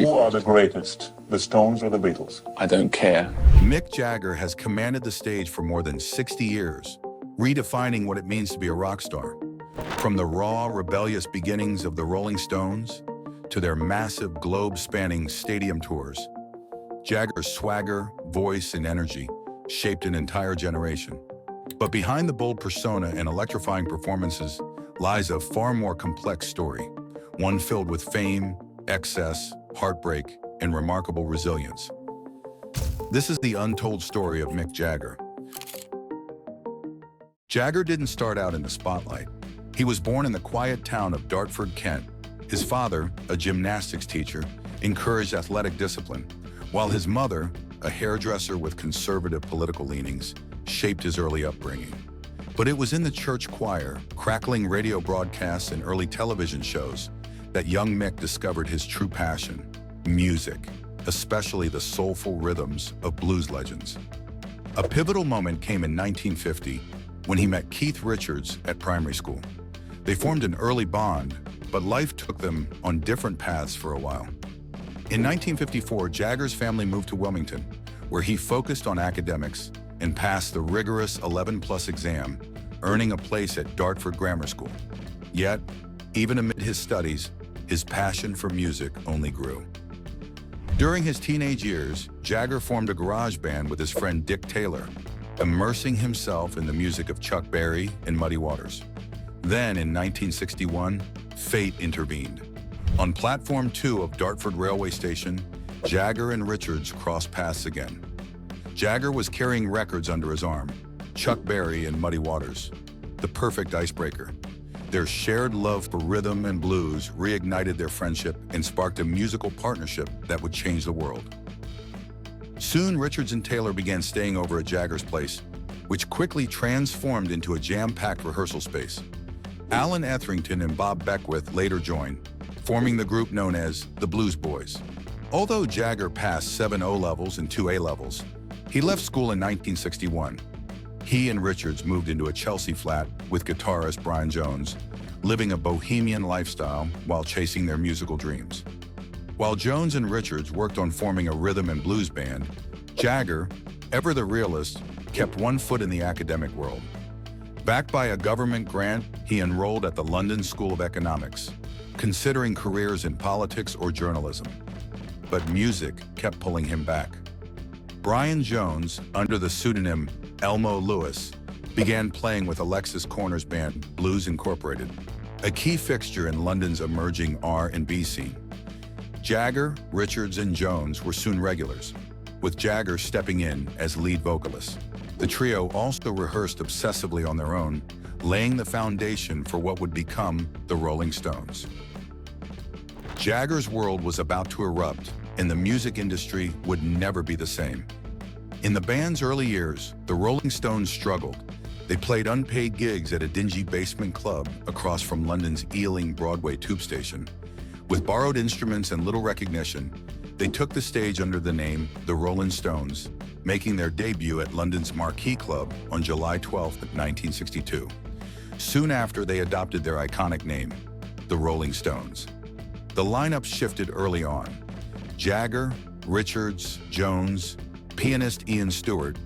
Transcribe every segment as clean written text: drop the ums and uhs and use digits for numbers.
Who are the greatest, the Stones or the Beatles? I don't care. Mick Jagger has commanded the stage for more than 60 years, redefining what it means to be a rock star. From the raw, rebellious beginnings of the Rolling Stones to their massive globe-spanning stadium tours, Jagger's swagger, voice, and energy shaped an entire generation. But behind the bold persona and electrifying performances lies a far more complex story, one filled with fame, excess, heartbreak, and remarkable resilience. This is the untold story of Mick Jagger. Jagger didn't start out in the spotlight. He was born in the quiet town of Dartford, Kent. His father, a gymnastics teacher, encouraged athletic discipline, while his mother, a hairdresser with conservative political leanings, shaped his early upbringing. But it was in the church choir, crackling radio broadcasts, and early television shows that young Mick discovered his true passion, music, especially the soulful rhythms of blues legends. A pivotal moment came in 1950 when he met Keith Richards at primary school. They formed an early bond, but life took them on different paths for a while. In 1954, Jagger's family moved to Wilmington, where he focused on academics and passed the rigorous 11+ exam, earning a place at Dartford Grammar School. Yet, even amid his studies, his passion for music only grew. During his teenage years, Jagger formed a garage band with his friend Dick Taylor, immersing himself in the music of Chuck Berry and Muddy Waters. Then, in 1961, fate intervened. On Platform 2 of Dartford Railway Station, Jagger and Richards crossed paths again. Jagger was carrying records under his arm, Chuck Berry and Muddy Waters, the perfect icebreaker. Their shared love for rhythm and blues reignited their friendship and sparked a musical partnership that would change the world. Soon, Richards and Taylor began staying over at Jagger's place, which quickly transformed into a jam-packed rehearsal space. Alan Etherington and Bob Beckwith later joined, forming the group known as the Blues Boys. Although Jagger passed 7 O-levels and 2 A-levels, he left school in 1961. He and Richards moved into a Chelsea flat with guitarist Brian Jones, living a bohemian lifestyle while chasing their musical dreams. While Jones and Richards worked on forming a rhythm and blues band, Jagger, ever the realist, kept one foot in the academic world. Backed by a government grant, he enrolled at the London School of Economics, considering careers in politics or journalism. But music kept pulling him back. Brian Jones, under the pseudonym Elmo Lewis, began playing with Alexis Corner's band Blues Incorporated, a key fixture in London's emerging R&B scene. Jagger, Richards, and Jones were soon regulars, with Jagger stepping in as lead vocalist. The trio also rehearsed obsessively on their own, laying the foundation for what would become the Rolling Stones. Jagger's world was about to erupt, and the music industry would never be the same. In the band's early years, the Rolling Stones struggled. They played unpaid gigs at a dingy basement club across from London's Ealing Broadway tube station. With borrowed instruments and little recognition, they took the stage under the name The Rolling Stones, making their debut at London's Marquee Club on July 12, 1962. Soon after, they adopted their iconic name, The Rolling Stones. The lineup shifted early on. Jagger, Richards, Jones, pianist Ian Stewart,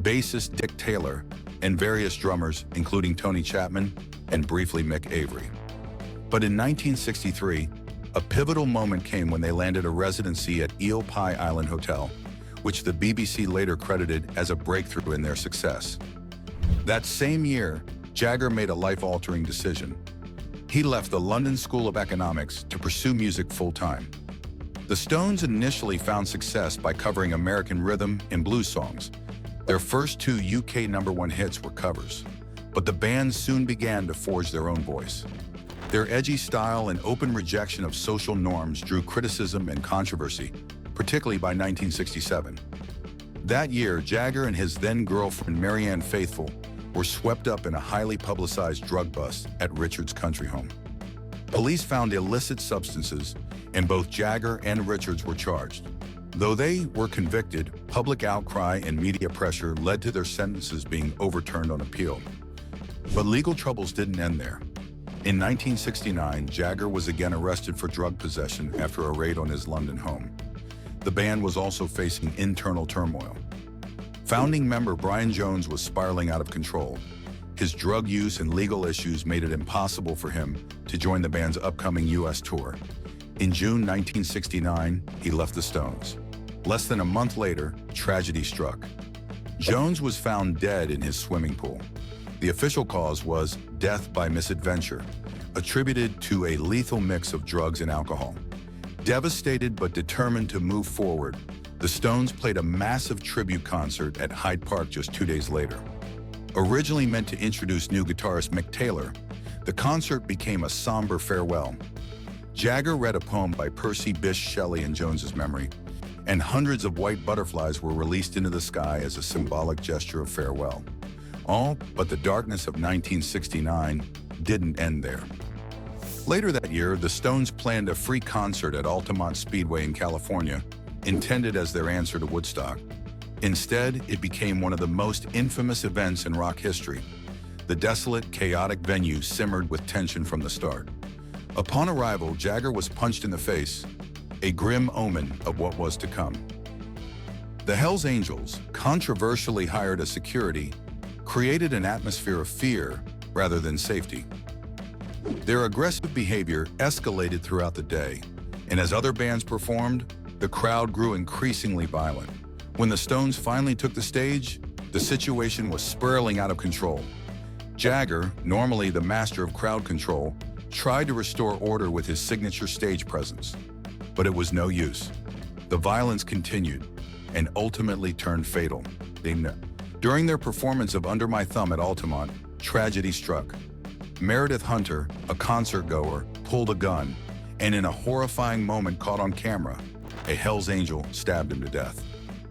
bassist Dick Taylor, and various drummers, including Tony Chapman and briefly Mick Avery. But in 1963, a pivotal moment came when they landed a residency at Eel Pie Island Hotel, which the BBC later credited as a breakthrough in their success. That same year, Jagger made a life-altering decision. He left the London School of Economics to pursue music full-time. The Stones initially found success by covering American rhythm and blues songs. Their first 2 UK #1 hits were covers, but the band soon began to forge their own voice. Their edgy style and open rejection of social norms drew criticism and controversy, particularly by 1967. That year, Jagger and his then-girlfriend Marianne Faithfull were swept up in a highly publicized drug bust at Richards' country home. Police found illicit substances, and both Jagger and Richards were charged. Though they were convicted, public outcry and media pressure led to their sentences being overturned on appeal. But legal troubles didn't end there. In 1969, Jagger was again arrested for drug possession after a raid on his London home. The band was also facing internal turmoil. Founding member Brian Jones was spiraling out of control. His drug use and legal issues made it impossible for him to join the band's upcoming U.S. tour. In June 1969, he left the Stones. Less than a month later, tragedy struck. Jones was found dead in his swimming pool. The official cause was death by misadventure, attributed to a lethal mix of drugs and alcohol. Devastated but determined to move forward, the Stones played a massive tribute concert at Hyde Park just 2 days later. Originally meant to introduce new guitarist Mick Jagger, the concert became a somber farewell. Jagger read a poem by Percy Bysshe Shelley in Jones's memory, and hundreds of white butterflies were released into the sky as a symbolic gesture of farewell. All but the darkness of 1969 didn't end there. Later that year, the Stones planned a free concert at Altamont Speedway in California, intended as their answer to Woodstock. Instead, it became one of the most infamous events in rock history. The desolate, chaotic venue simmered with tension from the start. Upon arrival, Jagger was punched in the face, a grim omen of what was to come. The Hells Angels, controversially hired as security, created an atmosphere of fear rather than safety. Their aggressive behavior escalated throughout the day, and as other bands performed, the crowd grew increasingly violent. When the Stones finally took the stage, the situation was spiraling out of control. Jagger, normally the master of crowd control, tried to restore order with his signature stage presence, but it was no use. The violence continued and ultimately turned fatal. During their performance of Under My Thumb at Altamont, tragedy struck. Meredith Hunter, a concert-goer, pulled a gun, and in a horrifying moment caught on camera, a Hells Angel stabbed him to death.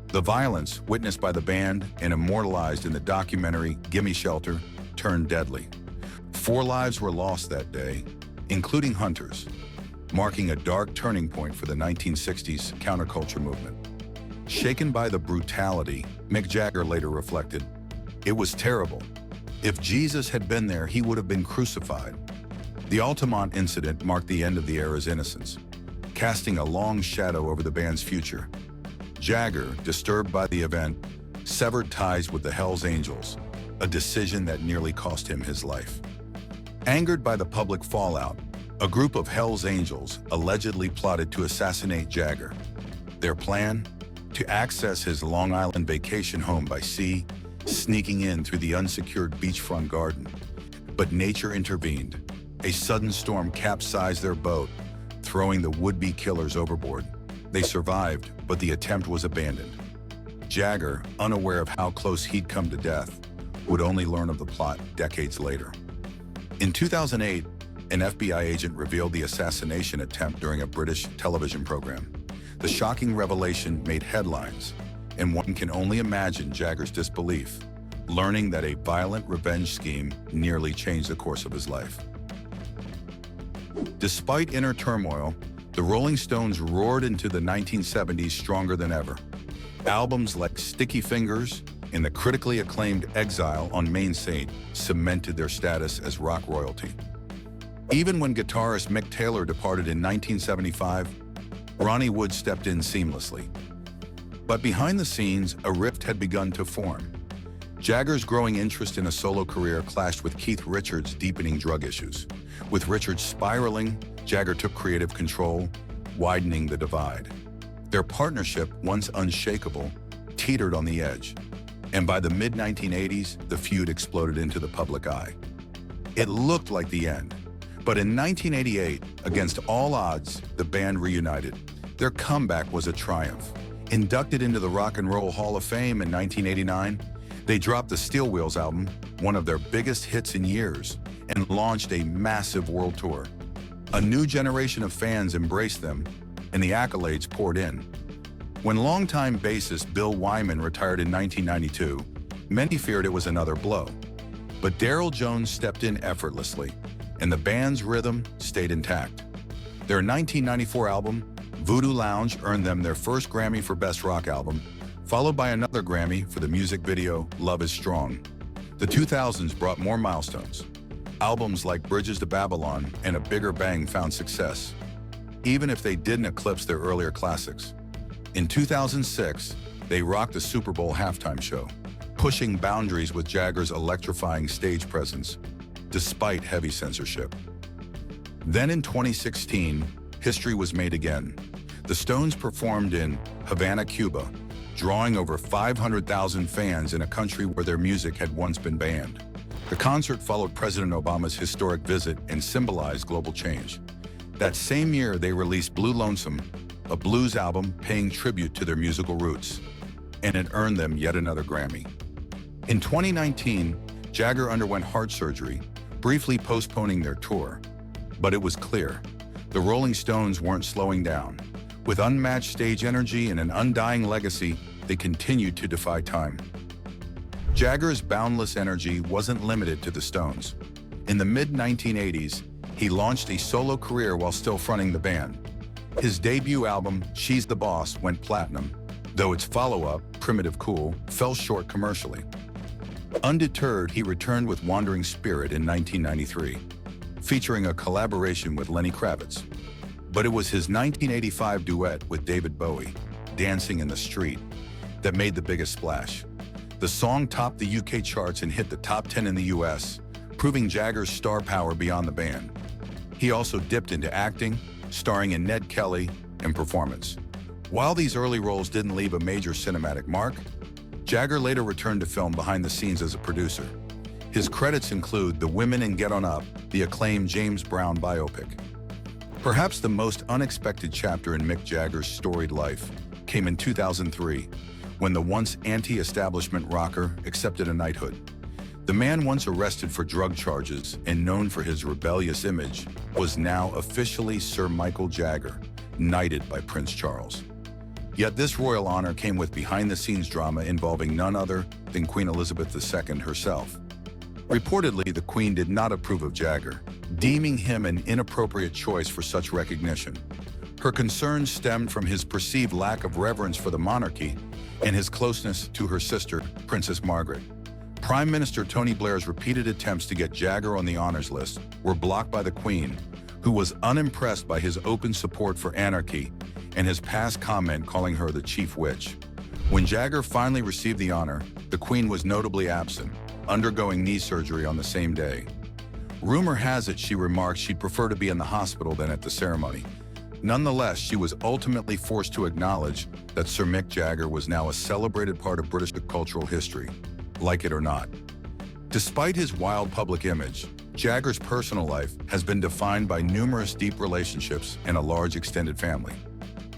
The violence, witnessed by the band and immortalized in the documentary Gimme Shelter, turned deadly. 4 lives were lost that day, including Hunter's, marking a dark turning point for the 1960s counterculture movement. Shaken by the brutality, Mick Jagger later reflected, "It was terrible. If Jesus had been there, he would have been crucified." The Altamont incident marked the end of the era's innocence, casting a long shadow over the band's future. Jagger, disturbed by the event, severed ties with the Hells Angels, a decision that nearly cost him his life. Angered by the public fallout, a group of Hells Angels allegedly plotted to assassinate Jagger. Their plan? To access his Long Island vacation home by sea, sneaking in through the unsecured beachfront garden. But nature intervened. A sudden storm capsized their boat, throwing the would-be killers overboard. They survived, but the attempt was abandoned. Jagger, unaware of how close he'd come to death, would only learn of the plot decades later. In 2008, an FBI agent revealed the assassination attempt during a British television program. The shocking revelation made headlines, and one can only imagine Jagger's disbelief, learning that a violent revenge scheme nearly changed the course of his life. Despite inner turmoil, the Rolling Stones roared into the 1970s stronger than ever. Albums like Sticky Fingers and the critically acclaimed Exile on Main St. cemented their status as rock royalty. Even when guitarist Mick Taylor departed in 1975, Ronnie Wood stepped in seamlessly. But behind the scenes, a rift had begun to form. Jagger's growing interest in a solo career clashed with Keith Richards' deepening drug issues. With Richards spiraling, Jagger took creative control, widening the divide. Their partnership, once unshakable, teetered on the edge. And by the mid-1980s, the feud exploded into the public eye. It looked like the end. But in 1988, against all odds, the band reunited. Their comeback was a triumph. Inducted into the Rock and Roll Hall of Fame in 1989, they dropped the Steel Wheels album, one of their biggest hits in years, and launched a massive world tour. A new generation of fans embraced them, and the accolades poured in. When longtime bassist Bill Wyman retired in 1992, many feared it was another blow. But Daryl Jones stepped in effortlessly, and the band's rhythm stayed intact. Their 1994 album, Voodoo Lounge, earned them their first Grammy for Best Rock Album, followed by another Grammy for the music video Love Is Strong. The 2000s brought more milestones. Albums like Bridges to Babylon and A Bigger Bang found success, even if they didn't eclipse their earlier classics. In 2006, they rocked the Super Bowl halftime show, pushing boundaries with Jagger's electrifying stage presence, despite heavy censorship. Then in 2016, history was made again. The Stones performed in Havana, Cuba, drawing over 500,000 fans in a country where their music had once been banned. The concert followed President Obama's historic visit and symbolized global change. That same year, they released Blue Lonesome, a blues album paying tribute to their musical roots, and it earned them yet another Grammy. In 2019, Jagger underwent heart surgery, briefly postponing their tour. But it was clear, the Rolling Stones weren't slowing down. With unmatched stage energy and an undying legacy, they continued to defy time. Jagger's boundless energy wasn't limited to the Stones. In the mid-1980s, he launched a solo career while still fronting the band. His debut album, She's the Boss, went platinum, though its follow-up, Primitive Cool, fell short commercially. Undeterred, he returned with Wandering Spirit in 1993, featuring a collaboration with Lenny Kravitz. But it was his 1985 duet with David Bowie, Dancing in the Street, that made the biggest splash. The song topped the UK charts and hit the top 10 in the US, proving Jagger's star power beyond the band. He also dipped into acting, starring in Ned Kelly and performance. While these early roles didn't leave a major cinematic mark, Jagger later returned to film behind the scenes as a producer. His credits include The Women in Get On Up, the acclaimed James Brown biopic. Perhaps the most unexpected chapter in Mick Jagger's storied life came in 2003, when the once anti-establishment rocker accepted a knighthood. The man once arrested for drug charges and known for his rebellious image was now officially Sir Michael Jagger, knighted by Prince Charles. Yet this royal honor came with behind-the-scenes drama involving none other than Queen Elizabeth II herself. Reportedly, the Queen did not approve of Jagger, deeming him an inappropriate choice for such recognition. Her concerns stemmed from his perceived lack of reverence for the monarchy and his closeness to her sister, Princess Margaret. Prime Minister Tony Blair's repeated attempts to get Jagger on the honors list were blocked by the Queen, who was unimpressed by his open support for anarchy and his past comment calling her the chief witch. When Jagger finally received the honor, the Queen was notably absent, undergoing knee surgery on the same day. Rumor has it she remarked she'd prefer to be in the hospital than at the ceremony. Nonetheless, she was ultimately forced to acknowledge that Sir Mick Jagger was now a celebrated part of British cultural history, like it or not. Despite his wild public image, Jagger's personal life has been defined by numerous deep relationships and a large extended family.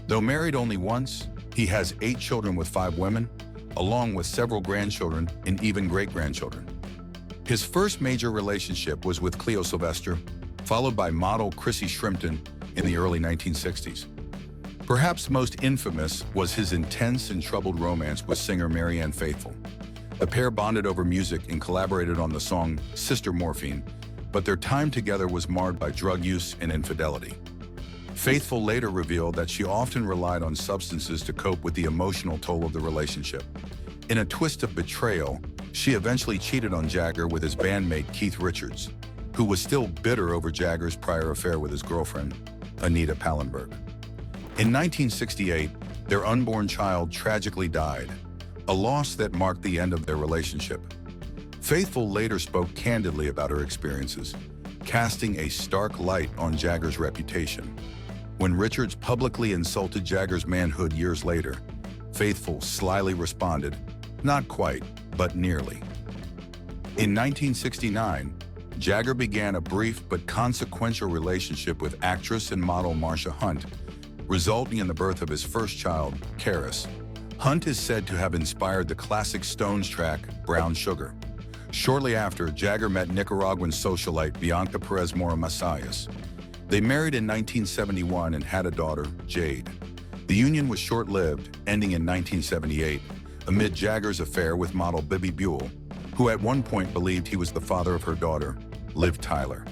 Though married only once, he has 8 children with 5 women, along with several grandchildren and even great-grandchildren. His first major relationship was with Cleo Sylvester, followed by model Chrissy Shrimpton in the early 1960s. Perhaps most infamous was his intense and troubled romance with singer Marianne Faithfull. The pair bonded over music and collaborated on the song Sister Morphine, but their time together was marred by drug use and infidelity. Faithfull later revealed that she often relied on substances to cope with the emotional toll of the relationship. In a twist of betrayal, she eventually cheated on Jagger with his bandmate Keith Richards, who was still bitter over Jagger's prior affair with his girlfriend, Anita Pallenberg. In 1968, their unborn child tragically died, a loss that marked the end of their relationship. Faithfull later spoke candidly about her experiences, casting a stark light on Jagger's reputation. When Richards publicly insulted Jagger's manhood years later, Faithfull slyly responded, "Not quite, but nearly." In 1969, Jagger began a brief but consequential relationship with actress and model Marsha Hunt, resulting in the birth of his first child, Karis. Hunt is said to have inspired the classic Stones track, Brown Sugar. Shortly after, Jagger met Nicaraguan socialite Bianca Perez Mora Masayas. They married in 1971 and had a daughter, Jade. The union was short-lived, ending in 1978, amid Jagger's affair with model Bibby Buell, who at one point believed he was the father of her daughter, Liv Tyler.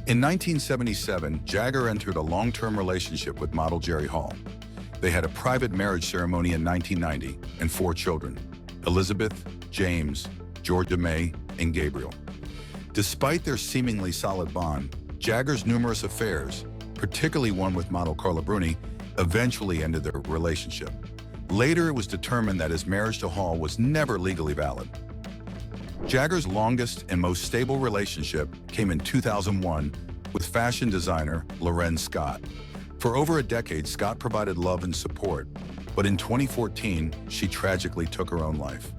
In 1977, Jagger entered a long-term relationship with model Jerry Hall. They had a private marriage ceremony in 1990 and 4 children, Elizabeth, James, Georgia May, and Gabriel. Despite their seemingly solid bond, Jagger's numerous affairs, particularly one with model Carla Bruni, eventually ended their relationship. Later, it was determined that his marriage to Hall was never legally valid. Jagger's longest and most stable relationship came in 2001 with fashion designer Loren Scott. For over a decade, Scott provided love and support, but in 2014, she tragically took her own life.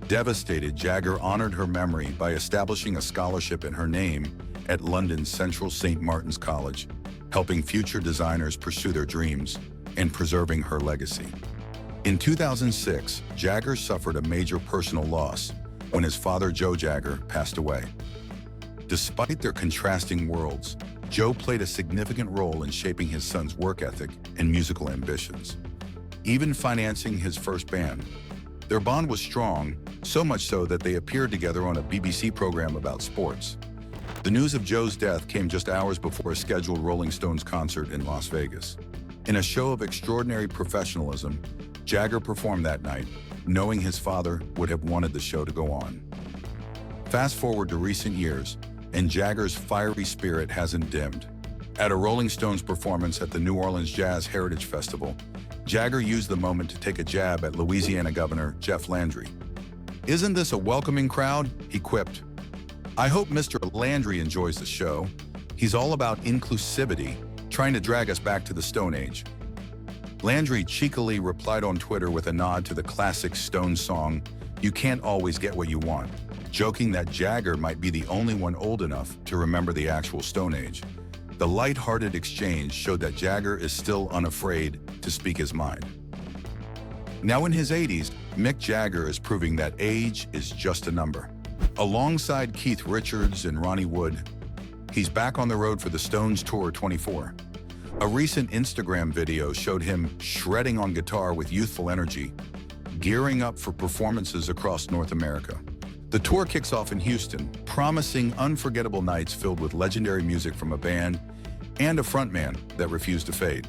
Devastated, Jagger honored her memory by establishing a scholarship in her name at London's Central St. Martin's College, helping future designers pursue their dreams and preserving her legacy. In 2006, Jagger suffered a major personal loss when his father, Joe Jagger, passed away. Despite their contrasting worlds, Joe played a significant role in shaping his son's work ethic and musical ambitions, even financing his first band. Their bond was strong, so much so that they appeared together on a BBC program about sports. The news of Joe's death came just hours before a scheduled Rolling Stones concert in Las Vegas. In a show of extraordinary professionalism, Jagger performed that night, knowing his father would have wanted the show to go on. Fast forward to recent years, and Jagger's fiery spirit hasn't dimmed. At a Rolling Stones performance at the New Orleans Jazz Heritage Festival, Jagger used the moment to take a jab at Louisiana Governor Jeff Landry. "Isn't this a welcoming crowd?" he quipped. "I hope Mr. Landry enjoys the show. He's all about inclusivity, trying to drag us back to the Stone Age." Landry cheekily replied on Twitter with a nod to the classic Stones song, "You Can't Always Get What You Want," joking that Jagger might be the only one old enough to remember the actual Stone Age. The light-hearted exchange showed that Jagger is still unafraid to speak his mind. Now in his 80s, Mick Jagger is proving that age is just a number. Alongside Keith Richards and Ronnie Wood, he's back on the road for the Stones Tour 24. A recent Instagram video showed him shredding on guitar with youthful energy, gearing up for performances across North America. The tour kicks off in Houston, promising unforgettable nights filled with legendary music from a band and a frontman that refused to fade.